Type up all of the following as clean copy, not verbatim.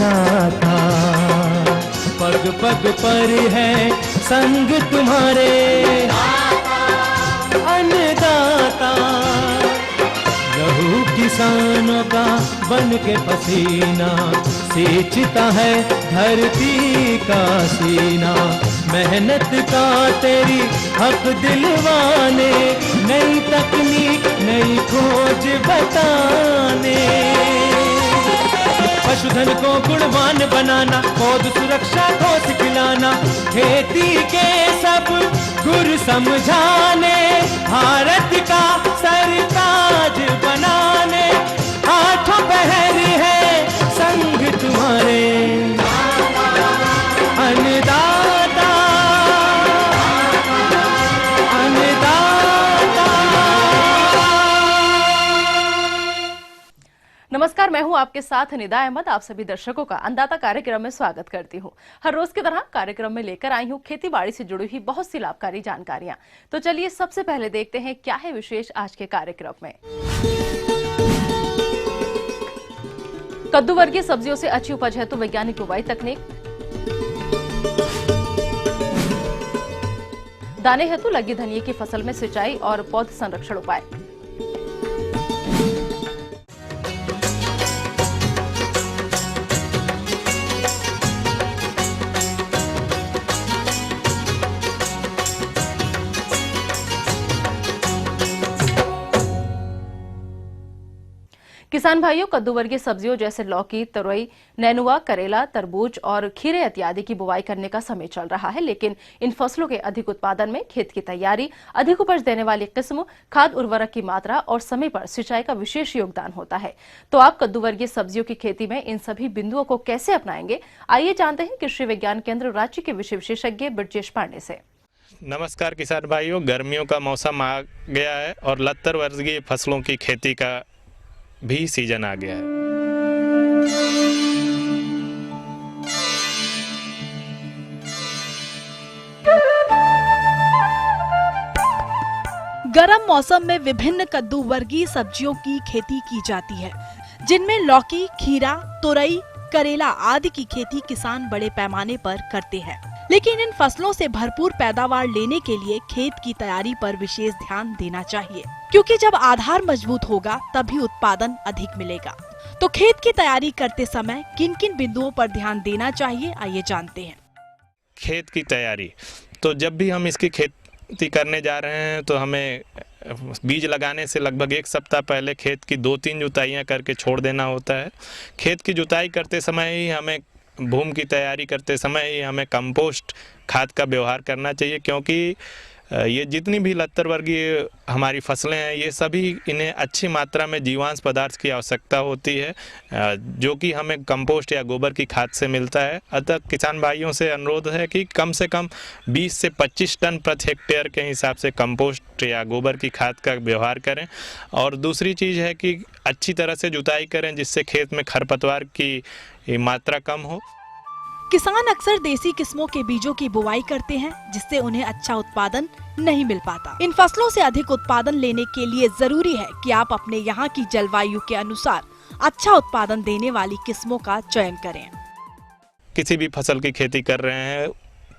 अन्नदाता, पग पग पर है संग तुम्हारे अन्नदाता। लहू किसानों का बन के पसीना सींचता है धरती का सीना। मेहनत का तेरी हक दिलवाने, नई तकनीक नई खोज बताने। पशुधन को गुणवान बनाना, पौध सुरक्षा को सिखलाना, खेती के सब गुर समझाने, भारत का सरताज बनाने। आठों पहर है संग तुम्हारे अन्नदाता, अन्नदाता। नमस्कार, मैं हूं आपके साथ निदा अहमद। आप सभी दर्शकों का अन्नदाता कार्यक्रम में स्वागत करती हूं। हर रोज की तरह कार्यक्रम में लेकर आई हूं खेती बाड़ी से जुड़ी हुई बहुत सी लाभकारी जानकारियां। तो चलिए सबसे पहले देखते हैं क्या है विशेष आज के कार्यक्रम में। कद्दू वर्गीय सब्जियों से अच्छी उपज है तो वैज्ञानिक बुवाई तकनीक। दाने हेतु लगी धनिया की फसल में सिंचाई और पौध संरक्षण उपाय। किसान भाइयों, कद्दू वर्गीय सब्जियों जैसे लौकी, तरोई, नेनुआ, करेला, तरबूज और खीरे इत्यादि की बुवाई करने का समय चल रहा है, लेकिन इन फसलों के अधिक उत्पादन में खेत की तैयारी, अधिक उपज देने वाली किस्म, खाद उर्वरक की मात्रा और समय पर सिंचाई का विशेष योगदान होता है। तो आप कद्दू वर्गीय सब्जियों की खेती में इन सभी बिंदुओं को कैसे अपनाएंगे, आइए जानते हैं कृषि विज्ञान केंद्र रांची के विषय विशेषज्ञ ब्रजेश पांडे से। नमस्कार किसान भाइयों, गर्मियों का मौसम आ गया है और लत्तर वर्गीय फसलों की खेती का भी सीजन आ गया है। गर्म मौसम में विभिन्न कद्दू वर्गीय सब्जियों की खेती की जाती है, जिनमें लौकी, खीरा, तुरई, करेला आदि की खेती किसान बड़े पैमाने पर करते हैं। लेकिन इन फसलों से भरपूर पैदावार लेने के लिए खेत की तैयारी पर विशेष ध्यान देना चाहिए, क्योंकि जब आधार मजबूत होगा तभी उत्पादन अधिक मिलेगा। तो खेत की तैयारी करते समय किन किन बिंदुओं पर ध्यान देना चाहिए, आइए जानते हैं। खेत की तैयारी, तो जब भी हम इसकी खेती करने जा रहे हैं तो हमें बीज लगाने से लगभग एक सप्ताह पहले खेत की 2-3 जुताइयाँ करके छोड़ देना होता है। खेत की जुताई करते समय ही हमें, भूमि की तैयारी करते समय ही हमें कंपोस्ट खाद का व्यवहार करना चाहिए, क्योंकि ये जितनी भी लत्तर वर्गीय हमारी फसलें हैं, ये सभी इन्हें अच्छी मात्रा में जीवांश पदार्थ की आवश्यकता होती है, जो कि हमें कंपोस्ट या गोबर की खाद से मिलता है। अतः किसान भाइयों से अनुरोध है कि कम से कम 20 से 25 टन प्रति हेक्टेयर के हिसाब से कंपोस्ट या गोबर की खाद का व्यवहार करें। और दूसरी चीज़ है कि अच्छी तरह से जुताई करें, जिससे खेत में खरपतवार की मात्रा कम हो। किसान अक्सर देसी किस्मों के बीजों की बुवाई करते हैं, जिससे उन्हें अच्छा उत्पादन नहीं मिल पाता। इन फसलों से अधिक उत्पादन लेने के लिए जरूरी है कि आप अपने यहाँ की जलवायु के अनुसार अच्छा उत्पादन देने वाली किस्मों का चयन करें। किसी भी फसल की खेती कर रहे हैं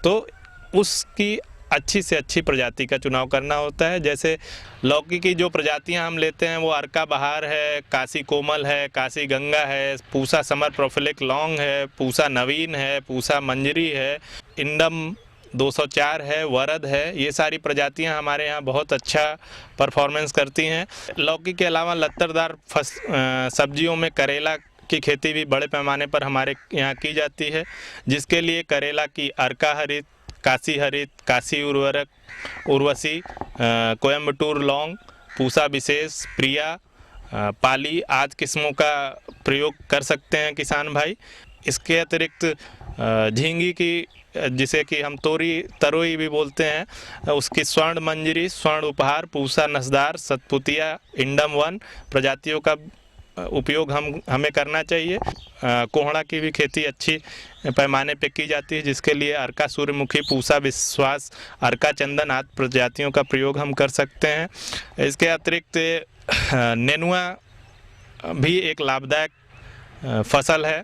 तो उसकी अच्छी से अच्छी प्रजाति का चुनाव करना होता है। जैसे लौकी की जो प्रजातियां हम लेते हैं वो अर्का बहार है, काशी कोमल है, काशी गंगा है, पूसा समर प्रोफिलिक लॉन्ग है, पूसा नवीन है, पूसा मंजरी है, इंडम 204 है, वरद है। ये सारी प्रजातियां हमारे यहाँ बहुत अच्छा परफॉर्मेंस करती हैं। लौकी के अलावा लत्तरदार सब्जियों में करेला की खेती भी बड़े पैमाने पर हमारे यहाँ की जाती है, जिसके लिए करेला की अर्का हरित, काशी हरित, काशी उर्वरक, उर्वशी, कोयम्बटूर लौंग, पूसा विशेष, प्रिया, पाली आदि किस्मों का प्रयोग कर सकते हैं किसान भाई। इसके अतिरिक्त झींगी की, जिसे कि हम तरोई भी बोलते हैं, उसकी स्वर्ण मंजरी, स्वर्ण उपहार, पूसा नसदार, सतपुतिया, इंडम 1 प्रजातियों का उपयोग हमें करना चाहिए। कोहड़ा की भी खेती अच्छी पैमाने पे की जाती है, जिसके लिए अर्का सूर्यमुखी, पूसा विश्वास, अर्का चंदन आदि प्रजातियों का प्रयोग हम कर सकते हैं। इसके अतिरिक्त नेनुआ भी एक लाभदायक फसल है।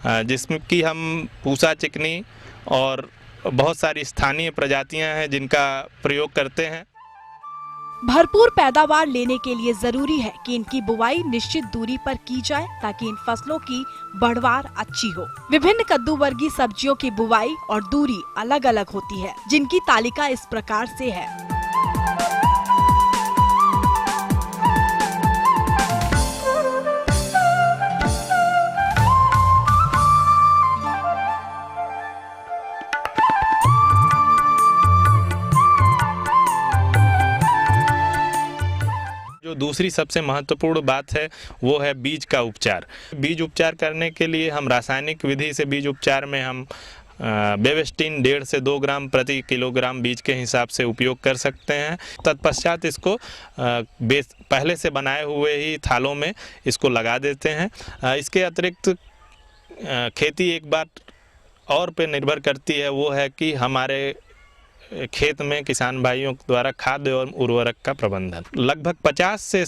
जिसमें कि हम पूसा चिकनी और बहुत सारी स्थानीय प्रजातियां हैं जिनका प्रयोग करते हैं। भरपूर पैदावार लेने के लिए जरूरी है कि इनकी बुवाई निश्चित दूरी पर की जाए ताकि इन फसलों की बढ़वार अच्छी हो। विभिन्न कद्दू वर्गीय सब्जियों की बुवाई और दूरी अलग अलग होती है, जिनकी तालिका इस प्रकार से है। जो दूसरी सबसे महत्वपूर्ण बात है वो है बीज का उपचार। बीज उपचार करने के लिए हम रासायनिक विधि से बीज उपचार में हम बेवेस्टिन 1.5 से 2 ग्राम प्रति किलोग्राम बीज के हिसाब से उपयोग कर सकते हैं। तत्पश्चात इसको पहले से बनाए हुए ही थालों में इसको लगा देते हैं। इसके अतिरिक्त खेती एक बात और पे निर्भर करती है, वो है कि हमारे खेत में किसान भाइयों द्वारा खाद्य और उर्वरक का प्रबंधन। लगभग 50 से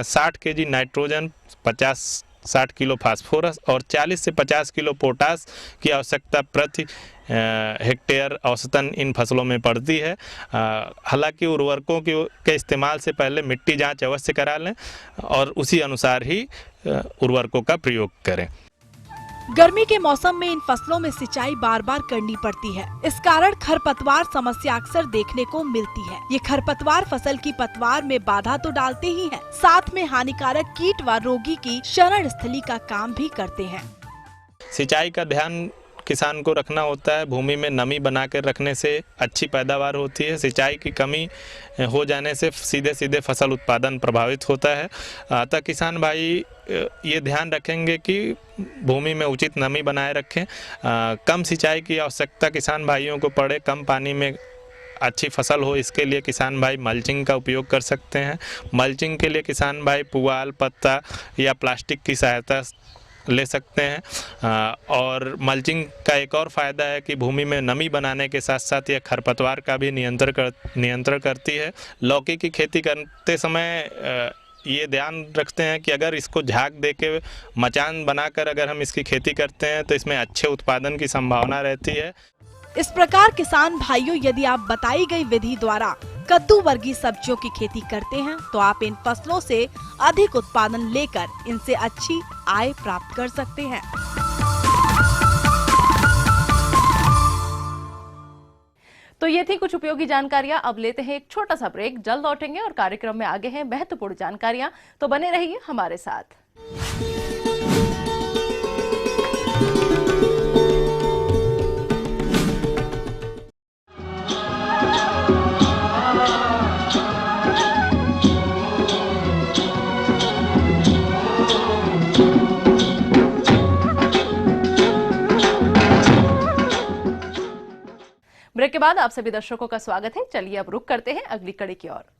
60 केजी नाइट्रोजन, 50-60 किलो फास्फोरस और 40 से 50 किलो पोटास की आवश्यकता प्रति हेक्टेयर औसतन इन फसलों में पड़ती है। हालांकि उर्वरकों के इस्तेमाल से पहले मिट्टी जांच अवश्य करा लें और उसी अनुसार ही उर्वरकों का प्रयोग करें। गर्मी के मौसम में इन फसलों में सिंचाई बार बार करनी पड़ती है। इस कारण खरपतवार समस्या अक्सर देखने को मिलती है। ये खरपतवार फसल की पतवार में बाधा तो डालते ही हैं, साथ में हानिकारक कीट व रोगी की शरण स्थली का काम भी करते हैं। सिंचाई का ध्यान किसान को रखना होता है। भूमि में नमी बना कर रखने से अच्छी पैदावार होती है। सिंचाई की कमी हो जाने से सीधे सीधे फसल उत्पादन प्रभावित होता है। अतः किसान भाई ये ध्यान रखेंगे कि भूमि में उचित नमी बनाए रखें। कम सिंचाई की आवश्यकता किसान भाइयों को पड़े, कम पानी में अच्छी फसल हो, इसके लिए किसान भाई मल्चिंग का उपयोग कर सकते हैं। मल्चिंग के लिए किसान भाई पुआल, पत्ता या प्लास्टिक की सहायता ले सकते हैं। और मल्चिंग का एक और फ़ायदा है कि भूमि में नमी बनाने के साथ साथ यह खरपतवार का भी नियंत्रण करती है। लौकी की खेती करते समय ये ध्यान रखते हैं कि अगर इसको झाग दे के मचान बनाकर अगर हम इसकी खेती करते हैं तो इसमें अच्छे उत्पादन की संभावना रहती है। इस प्रकार किसान भाइयों, यदि आप बताई गई विधि द्वारा कद्दू वर्गीय सब्जियों की खेती करते हैं तो आप इन फसलों से अधिक उत्पादन लेकर इनसे अच्छी आय प्राप्त कर सकते हैं। तो ये थी कुछ उपयोगी जानकारियां। अब लेते हैं एक छोटा सा ब्रेक, जल्द लौटेंगे और कार्यक्रम में आगे हैं महत्वपूर्ण जानकारियां, तो बने रहिए हमारे साथ। ब्रेक के बाद आप सभी दर्शकों का स्वागत है। चलिए अब रुक करते हैं अगली कड़ी की ओर।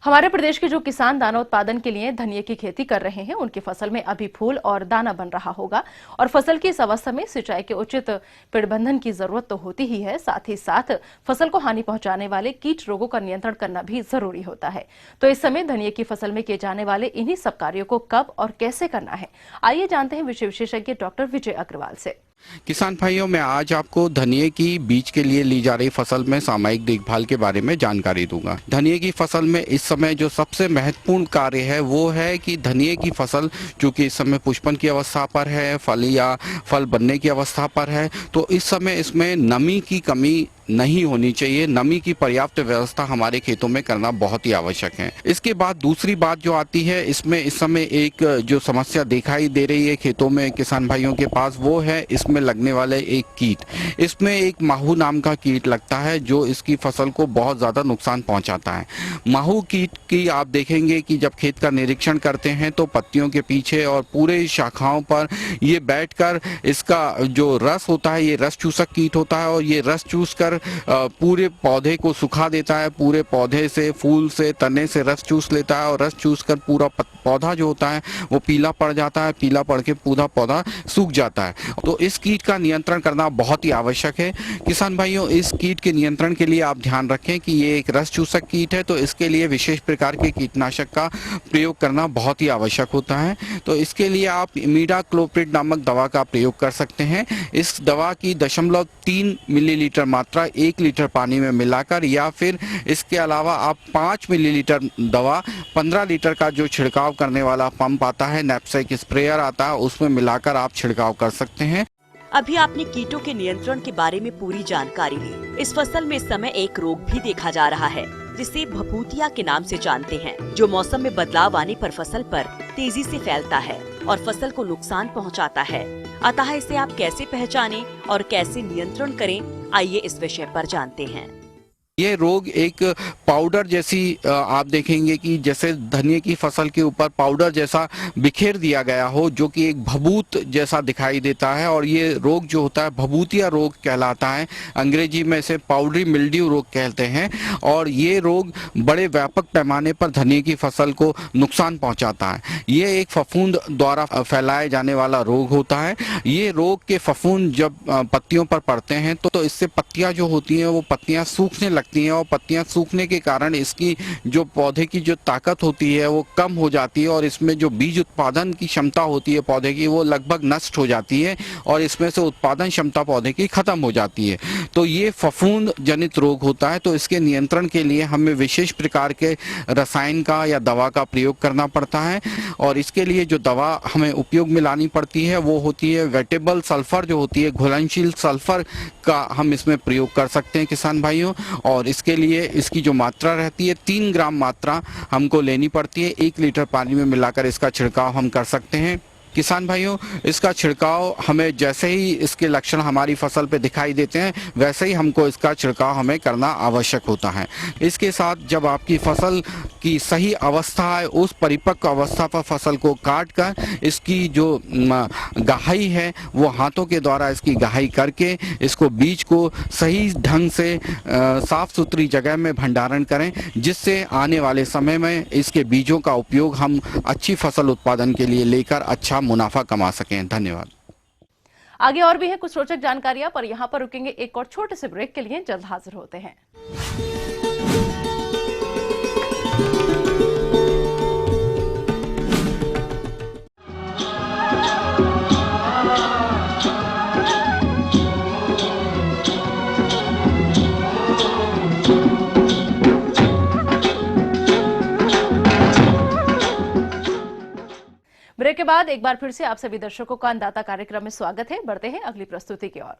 हमारे प्रदेश के जो किसान दाना उत्पादन के लिए धनिये की खेती कर रहे हैं, उनकी फसल में अभी फूल और दाना बन रहा होगा और फसल की इस अवस्था में सिंचाई के उचित प्रबंधन की जरूरत तो होती ही है, साथ ही साथ फसल को हानि पहुंचाने वाले कीट रोगों का नियंत्रण करना भी जरूरी होता है। तो इस समय धनिये की फसल में किए जाने वाले इन्हीं सब कार्यों को कब और कैसे करना है, आइए जानते हैं विषय विशेषज्ञ डॉक्टर विजय अग्रवाल से। किसान भाइयों, मैं आज आपको धनिये की बीज के लिए ली जा रही फसल में सामयिक देखभाल के बारे में जानकारी दूंगा। धनिये की फसल में इस समय जो सबसे महत्वपूर्ण कार्य है वो है कि धनिये की फसल चूंकि इस समय पुष्पन की अवस्था पर है, फल या फल बनने की अवस्था पर है, तो इस समय इसमें नमी की कमी नहीं होनी चाहिए। नमी की पर्याप्त व्यवस्था हमारे खेतों में करना बहुत ही आवश्यक है। इसके बाद दूसरी बात जो आती है, इसमें इस समय एक जो समस्या दिखाई दे रही है खेतों में किसान भाइयों के पास, वो है इसमें इसमें लगने वाले एक कीट, इसमें एक माहू नाम का कीट लगता है जो इसकी फसल को बहुत ज़्यादा नुकसान पहुंचाता है। माहू कीट की आप देखेंगे कि जब खेत का निरीक्षण करते हैं तो पत्तियों के पीछे और पूरे शाखाओं पर ये बैठकर इसका जो रस होता है, ये रस चूसक कीट होता है और ये रस चूसकर पूरे पौधे को सुखा देता है। पूरे पौधे से, फूल से, तने से रस चूस लेता है और रस चूसकर पूरा पौधा जो होता है वो पीला पड़ जाता है। पीला पड़ के पूरा पौधा सूख जाता है। तो इस कीट का नियंत्रण करना बहुत ही आवश्यक है। किसान भाइयों, इस कीट के नियंत्रण के लिए आप ध्यान रखें कि ये एक रस चूसक कीट है, तो इसके लिए विशेष प्रकार के कीटनाशक का प्रयोग करना बहुत ही आवश्यक होता है। तो इसके लिए आप इमिडाक्लोप्रिड नामक दवा का प्रयोग कर सकते हैं। इस दवा की 0.3 मिलीलीटर मात्रा 1 लीटर पानी में मिलाकर, या फिर इसके अलावा आप 5 मिलीलीटर दवा 15 लीटर का जो छिड़काव करने वाला पंप आता है, नैपसेक स्प्रेयर आता है, उसमें मिलाकर आप छिड़काव कर सकते हैं। अभी आपने कीटों के नियंत्रण के बारे में पूरी जानकारी ली। इस फसल में इस समय एक रोग भी देखा जा रहा है जिसे भभूतिया के नाम से जानते हैं, जो मौसम में बदलाव आने पर फसल पर तेजी से फैलता है और फसल को नुकसान पहुंचाता है। अतः इसे आप कैसे पहचानें और कैसे नियंत्रण करें, आइए इस विषय पर जानते हैं। ये रोग एक पाउडर जैसी, आप देखेंगे कि जैसे धनिये की फसल के ऊपर पाउडर जैसा बिखेर दिया गया हो, जो कि एक भभूत जैसा दिखाई देता है। और ये रोग जो होता है भभूतिया रोग कहलाता है। अंग्रेजी में इसे पाउडरी मिल्ड्यू रोग कहते हैं। और ये रोग बड़े व्यापक पैमाने पर धनिये की फसल को नुकसान पहुंचाता है। ये एक फफूंद द्वारा फैलाए जाने वाला रोग होता है। ये रोग के फफूंद जब पत्तियों पर पड़ते हैं तो इससे पत्तियां जो होती हैं वो पत्तियां सूखने लगती हैं और पत्तियां सूखने के कारण इसकी जो पौधे की जो ताकत होती है वो कम हो जाती है और इसमें जो बीज उत्पादन की क्षमता होती है पौधे की वो लगभग नष्ट हो जाती है और इसमें से उत्पादन क्षमता पौधे की खत्म हो जाती है। तो ये फफूंद जनित रोग होता है। तो इसके नियंत्रण के लिए हमें विशेष प्रकार के रसायन का या दवा का प्रयोग करना पड़ता है और इसके लिए जो दवा हमें उपयोग में लानी पड़ती है वो होती है वेटेबल सल्फर, जो होती है घुलनशील सल्फर का हम इसमें प्रयोग कर सकते हैं किसान भाइयों। और इसके लिए इसकी जो मात्रा रहती है 3 ग्राम मात्रा हमको लेनी पड़ती है। 1 लीटर पानी में मिलाकर इसका छिड़काव हम कर सकते हैं। किसान भाइयों, इसका छिड़काव हमें जैसे ही इसके लक्षण हमारी फसल पे दिखाई देते हैं वैसे ही हमको इसका छिड़काव हमें करना आवश्यक होता है। इसके साथ जब आपकी फसल की सही अवस्था है, उस परिपक्व अवस्था पर फसल को काट कर इसकी जो गहाई है वो हाथों के द्वारा इसकी गहाई करके इसको बीज को सही ढंग से साफ सुथरी जगह में भंडारण करें, जिससे आने वाले समय में इसके बीजों का उपयोग हम अच्छी फसल उत्पादन के लिए लेकर अच्छा मुनाफा कमा सकें। धन्यवाद। आगे और भी है कुछ रोचक जानकारियां, पर यहाँ पर रुकेंगे एक और छोटे से ब्रेक के लिए। जल्द हाजिर होते हैं। ब्रेक के बाद एक बार फिर से आप सभी दर्शकों का अन्नदाता कार्यक्रम में स्वागत है। बढ़ते हैं अगली प्रस्तुति की ओर।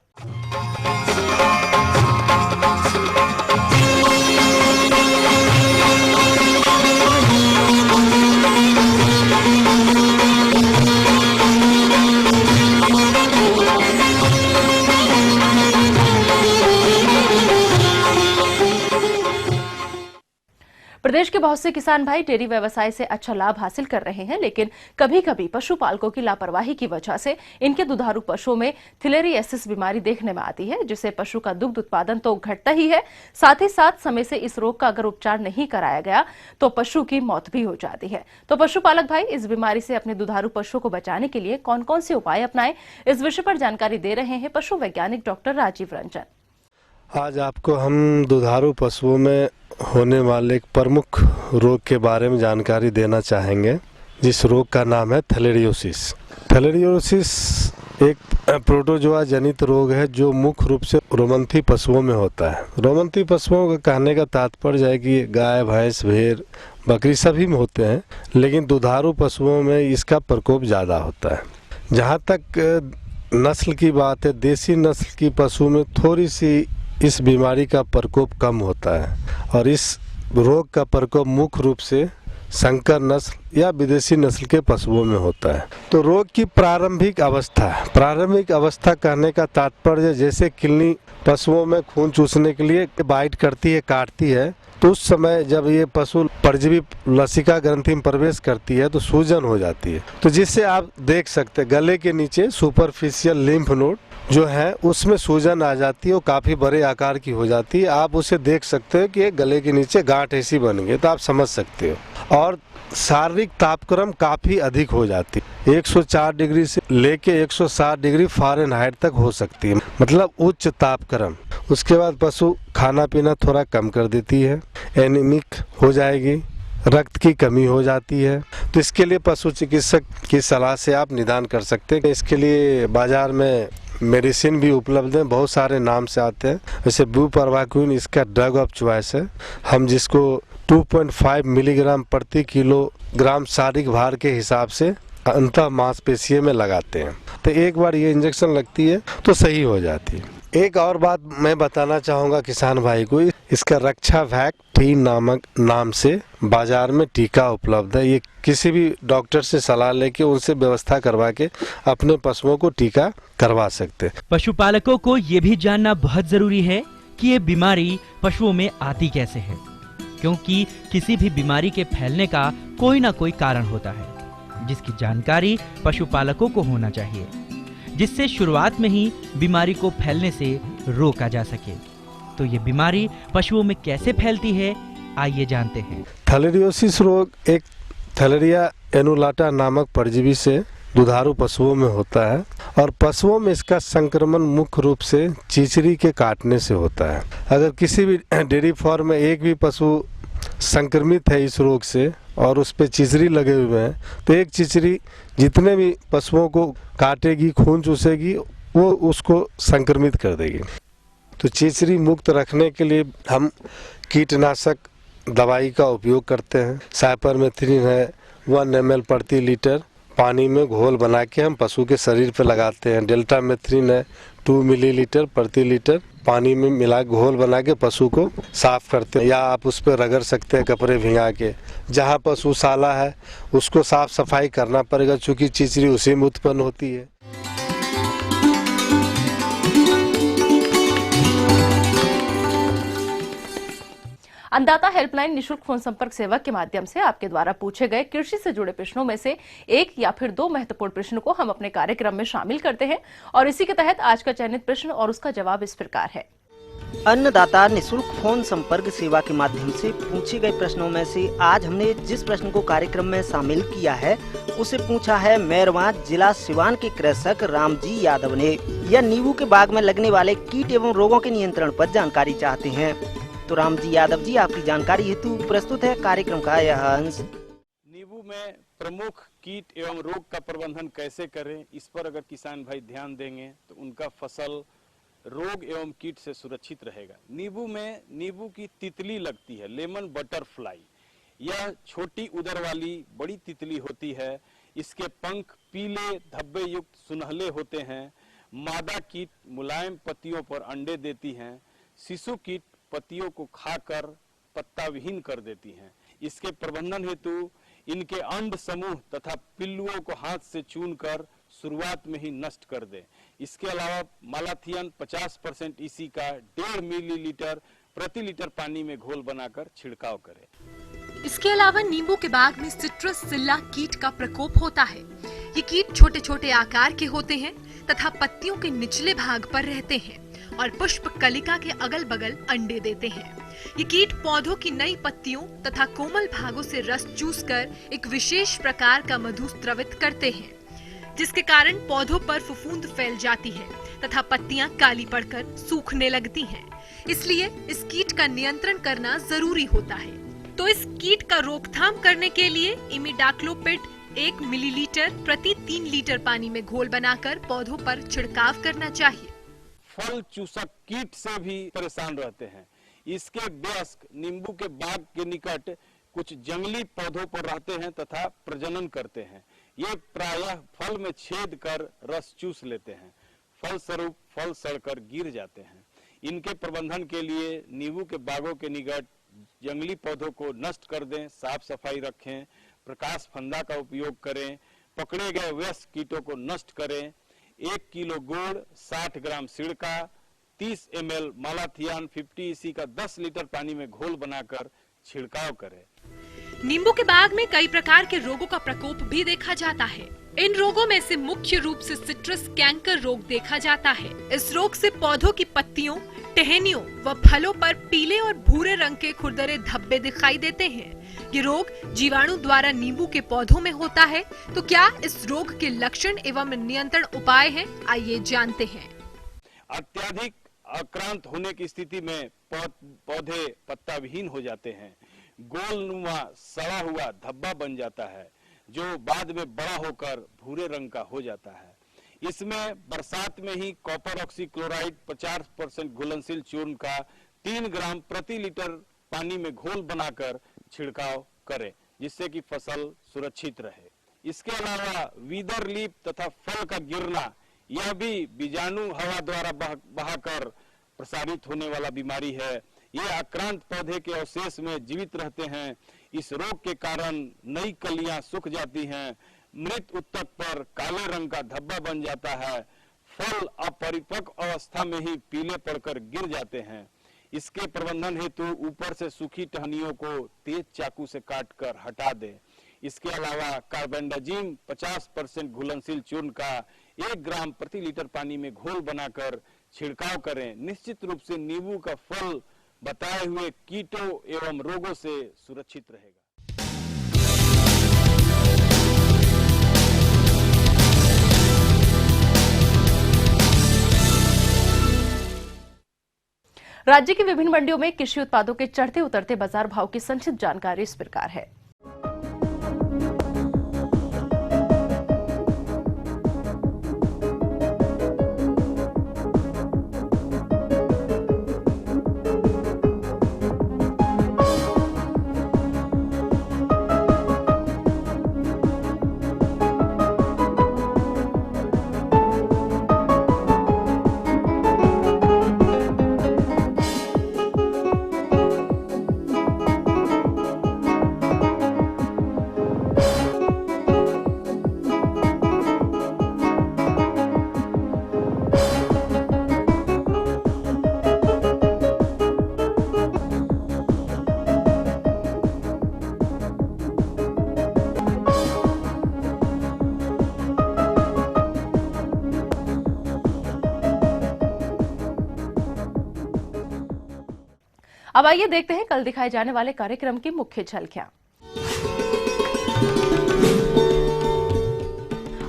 प्रदेश के बहुत से किसान भाई डेयरी व्यवसाय से अच्छा लाभ हासिल कर रहे हैं, लेकिन कभी कभी पशुपालकों की लापरवाही की वजह से इनके दुधारू पशुओं में फिलेरियासिस बीमारी देखने में आती है, जिससे पशु का दुग्ध उत्पादन तो घटता ही है, साथ ही साथ समय से इस रोग का अगर उपचार नहीं कराया गया तो पशु की मौत भी हो जाती है। तो पशुपालक भाई इस बीमारी से अपने दुधारू पशुओं को बचाने के लिए कौन कौन से उपाय अपनाएं, इस विषय पर जानकारी दे रहे हैं पशु वैज्ञानिक डॉक्टर राजीव रंजन। आज आपको हम दुधारू पशुओं में होने वाले एक प्रमुख रोग के बारे में जानकारी देना चाहेंगे, जिस रोग का नाम है थैलेरियोसिस। थैलेरियोसिस एक प्रोटोजोआ जनित रोग है जो मुख्य रूप से रोमंथी पशुओं में होता है। रोमंथी पशुओं का कहने का तात्पर्य है कि गाय, भैंस, भेड़, बकरी सभी में होते हैं, लेकिन दुधारू पशुओं में इसका प्रकोप ज़्यादा होता है। जहाँ तक नस्ल की बात है, देसी नस्ल की पशु में थोड़ी सी इस बीमारी का प्रकोप कम होता है और इस रोग का प्रकोप मुख्य रूप से संकर नस्ल या विदेशी नस्ल के पशुओं में होता है। तो रोग की प्रारंभिक अवस्था कहने का तात्पर्य जैसे किलनी पशुओं में खून चूसने के लिए बाइट करती है, काटती है, तो उस समय जब ये पशु परजीवी लसिका ग्रंथि में प्रवेश करती है तो सूजन हो जाती है। तो जिससे आप देख सकते हैं गले के नीचे सुपरफिशियल लिम्फ नोड जो है उसमें सूजन आ जाती है, वो काफ़ी बड़े आकार की हो जाती है। आप उसे देख सकते हो कि गले के नीचे गांठ ऐसी बन गई, तो आप समझ सकते हो। और शारीरिक तापक्रम काफ़ी अधिक हो जाती है, 104 डिग्री से लेके 160 डिग्री फ़ारेनहाइट तक हो सकती है, मतलब उच्च तापक्रम। उसके बाद पशु खाना पीना थोड़ा कम कर देती है, एनीमिक हो जाएगी, रक्त की कमी हो जाती है। तो इसके लिए पशु चिकित्सक की सलाह से आप निदान कर सकते हैं। इसके लिए बाजार में मेडिसिन भी उपलब्ध है, बहुत सारे नाम से आते हैं, जैसे बुप्रवाक्विन इसका ड्रग ऑफ चॉइस है। हम जिसको 2.5 मिलीग्राम प्रति किलोग्राम शारीरिक भार के हिसाब से अंतः मांसपेशियों में लगाते हैं। तो एक बार ये इंजेक्शन लगती है तो सही हो जाती है। एक और बात मैं बताना चाहूँगा किसान भाई को, इसका रक्षा वैक टी नामक नाम से बाजार में टीका उपलब्ध है। ये किसी भी डॉक्टर से सलाह लेके उनसे व्यवस्था करवा के अपने पशुओं को टीका करवा सकते हैं। पशुपालकों को ये भी जानना बहुत जरूरी है कि ये बीमारी पशुओं में आती कैसे है, क्योंकि किसी भी बीमारी के फैलने का कोई ना कोई कारण होता है, जिसकी जानकारी पशुपालकों को होना चाहिए, जिससे शुरुआत में ही बीमारी को फैलने से रोका जा सके। तो ये बीमारी पशुओं में कैसे फैलती है, आइए जानते हैं। थैलेरियोसिस रोग एक थैलेरिया एनुलाटा नामक परजीवी से दुधारू पशुओं में होता है और पशुओं में इसका संक्रमण मुख्य रूप से चीचरी के काटने से होता है। अगर किसी भी डेयरी फार्म में एक भी पशु संक्रमित है इस रोग से और उस पर चिचरी लगे हुए हैं, तो एक चिचरी जितने भी पशुओं को काटेगी, खून चूसेगी, वो उसको संक्रमित कर देगी। तो चिचरी मुक्त रखने के लिए हम कीटनाशक दवाई का उपयोग करते हैं। साइपरमेथ्रिन है 1 ml प्रति लीटर पानी में घोल बना के हम पशु के शरीर पर लगाते हैं। डेल्टामेथ्रिन है 2 मिलीलीटर प्रति लीटर पानी में मिला घोल बना के पशु को साफ करते हैं, या आप उस पर रगड़ सकते हैं कपड़े भिंगा के। जहाँ पशुशाला है उसको साफ सफाई करना पड़ेगा, चूँकि चिचरी उसी में उत्पन्न होती है। अन्नदाता हेल्पलाइन निशुल्क फोन संपर्क सेवा के माध्यम से आपके द्वारा पूछे गए कृषि से जुड़े प्रश्नों में से एक या फिर 2 महत्वपूर्ण प्रश्नों को हम अपने कार्यक्रम में शामिल करते हैं और इसी के तहत आज का चयनित प्रश्न और उसका जवाब इस प्रकार है। अन्नदाता निशुल्क फोन संपर्क सेवा के माध्यम से पूछे गए प्रश्नों में से आज हमने जिस प्रश्न को कार्यक्रम में शामिल किया है उसे पूछा है मैरवा जिला सिवान के कृषक रामजी यादव ने। यह नींबू के बाग में लगने वाले कीट एवं रोगों के नियंत्रण पर जानकारी चाहते हैं। तो रामजी यादव जी, आपकी जानकारी हेतु प्रस्तुत है कार्यक्रम का यह अंश। नींबू में प्रमुख कीट एवं रोग का प्रबंधन कैसे करें, इस पर अगर किसान भाई ध्यान देंगे तो उनका फसल रोग एवं कीट से सुरक्षित रहेगा। नींबू में नींबू की तितली लगती है, लेमन बटरफ्लाई। यह छोटी उदर वाली बड़ी तितली होती है। इसके पंख पीले धब्बे युक्त सुनहले होते हैं। मादा कीट मुलायम पत्तियों पर अंडे देती हैं। शिशु कीट पत्तियों को खाकर पत्ता विहीन कर देती हैं। इसके प्रबंधन हेतु इनके अंड समूह तथा पिल्लुओं को हाथ से चूनकर शुरुआत में ही नष्ट कर दे। इसके अलावा मालाथियन 50% ईसी का 1.5 मिलीलीटर प्रति लीटर पानी में घोल बनाकर छिड़काव करें। इसके अलावा नींबू के बाग में सिट्रस सिल्ला कीट का प्रकोप होता है। ये कीट छोटे छोटे आकार के होते हैं तथा पत्तियों के निचले भाग पर रहते हैं और पुष्प कलिका के अगल बगल अंडे देते हैं। ये कीट पौधों की नई पत्तियों तथा कोमल भागों से रस चूसकर एक विशेष प्रकार का मधु स्रवित करते हैं, जिसके कारण पौधों पर फफूंद फैल जाती है तथा पत्तियां काली पड़कर सूखने लगती हैं। इसलिए इस कीट का नियंत्रण करना जरूरी होता है। तो इस कीट का रोकथाम करने के लिए इमिडाक्लोपिड 1 मिलीलीटर प्रति 3 लीटर पानी में घोल बनाकर पौधों पर छिड़काव करना चाहिए। फल चूसक कीट से भी परेशान रहते हैं। इसके वयस्क नींबू के बाग के निकट कुछ जंगली पौधों पर रहते हैं तथा प्रजनन करते हैं। ये प्रायः फल में छेद कर रस चूस लेते हैं। फल स्वरूप फल सड़कर गिर जाते हैं। इनके प्रबंधन के लिए नींबू के बागों के निकट जंगली पौधों को नष्ट कर दें, साफ सफाई रखें, प्रकाश फंदा का उपयोग करें, पकड़े गए वयस्क कीटों को नष्ट करें, 1 किलो गुड़, 60 ग्राम सिरका, 30 ml मालाथियान 50 EC का 10 लीटर पानी में घोल बनाकर छिड़काव करें। नींबू के बाग में कई प्रकार के रोगों का प्रकोप भी देखा जाता है। इन रोगों में से मुख्य रूप से सिट्रस कैंकर रोग देखा जाता है। इस रोग से पौधों की पत्तियों, टहनियों व फलों पर पीले और भूरे रंग के खुरदरे धब्बे दिखाई देते हैं। ये रोग जीवाणु द्वारा नींबू के पौधों में होता है। तो क्या इस रोग के लक्षण एवं नियंत्रण उपाय हैं? आइए जानते हैं। अत्यधिक आक्रांत होने की स्थिति में पौधे पत्ता विहीन हो जाते हैं, गोलनुमा सड़ा हुआ धब्बा बन जाता है जो बाद में बड़ा होकर भूरे रंग का हो जाता है। इसमें बरसात में ही कॉपर ऑक्सीक्लोराइड 50% घुलनशील चूर्ण का 3 ग्राम प्रति लीटर पानी में घोल बनाकर छिड़काव करें, जिससे कि फसल सुरक्षित रहे। इसके अलावा वीदर लीफ तथा फल का गिरना, यह भी बीजाणु हवा द्वारा बहाकर प्रसारित होने वाला बीमारी है। ये आक्रांत पौधे के अवशेष में जीवित रहते हैं। इस रोग के कारण नई कलियां सूख जाती हैं, मृत उत्तक पर काले रंग का धब्बा बन जाता है, फल अपरिपक्व अवस्था में ही पीले पड़कर गिर जाते हैं। इसके प्रबंधन हेतु ऊपर से सूखी टहनियों को तेज चाकू से काटकर हटा दें। इसके अलावा कार्बेंडाजिम 50% घुलनशील चूर्ण का 1 ग्राम प्रति लीटर पानी में घोल बनाकर छिड़काव करें। निश्चित रूप से नींबू का फल बताए हुए कीटों एवं रोगों से सुरक्षित रहेगा। राज्य की विभिन्न मंडियों में कृषि उत्पादों के चढ़ते उतरते बाजार भाव की संक्षिप्त जानकारी इस प्रकार है। अब आइए देखते हैं कल दिखाए जाने वाले कार्यक्रम की मुख्य झलकियां।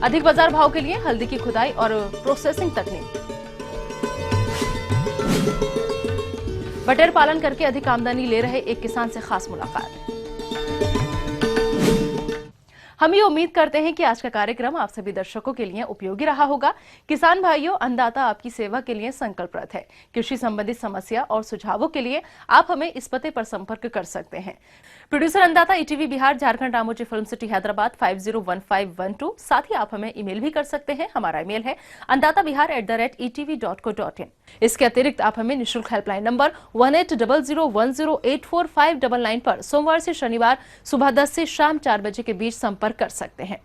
अधिक बाजार भाव के लिए हल्दी की खुदाई और प्रोसेसिंग तकनीक, बटेर पालन करके अधिक आमदनी ले रहे एक किसान से खास मुलाकात। हम ये उम्मीद करते हैं कि आज का कार्यक्रम आप सभी दर्शकों के लिए उपयोगी रहा होगा। किसान भाइयों, अन्नदाता आपकी सेवा के लिए संकल्परत है। कृषि संबंधित समस्या और सुझावों के लिए आप हमें इस पते पर संपर्क कर सकते हैं। प्रोड्यूसर अन्नदाता ETV Bihar, Jharkhand, Ramoji film city, Hyderabad 501512। साथ ही आप हमें ईमेल भी कर सकते हैं। हमारा ईमेल है anndatabihar@etv.co.in। इसके अतिरिक्त आप हमें निःशुल्क हेल्पलाइन नंबर 180010084599 पर सोमवार से शनिवार सुबह 10 से शाम 4 बजे के बीच संपर्क कर सकते हैं।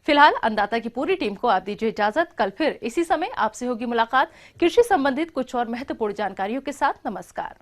फिलहाल अन्नदाता की पूरी टीम को आप दीजिए इजाजत। कल फिर इसी समय आपसे होगी मुलाकात कृषि संबंधित कुछ और महत्वपूर्ण जानकारियों के साथ। नमस्कार।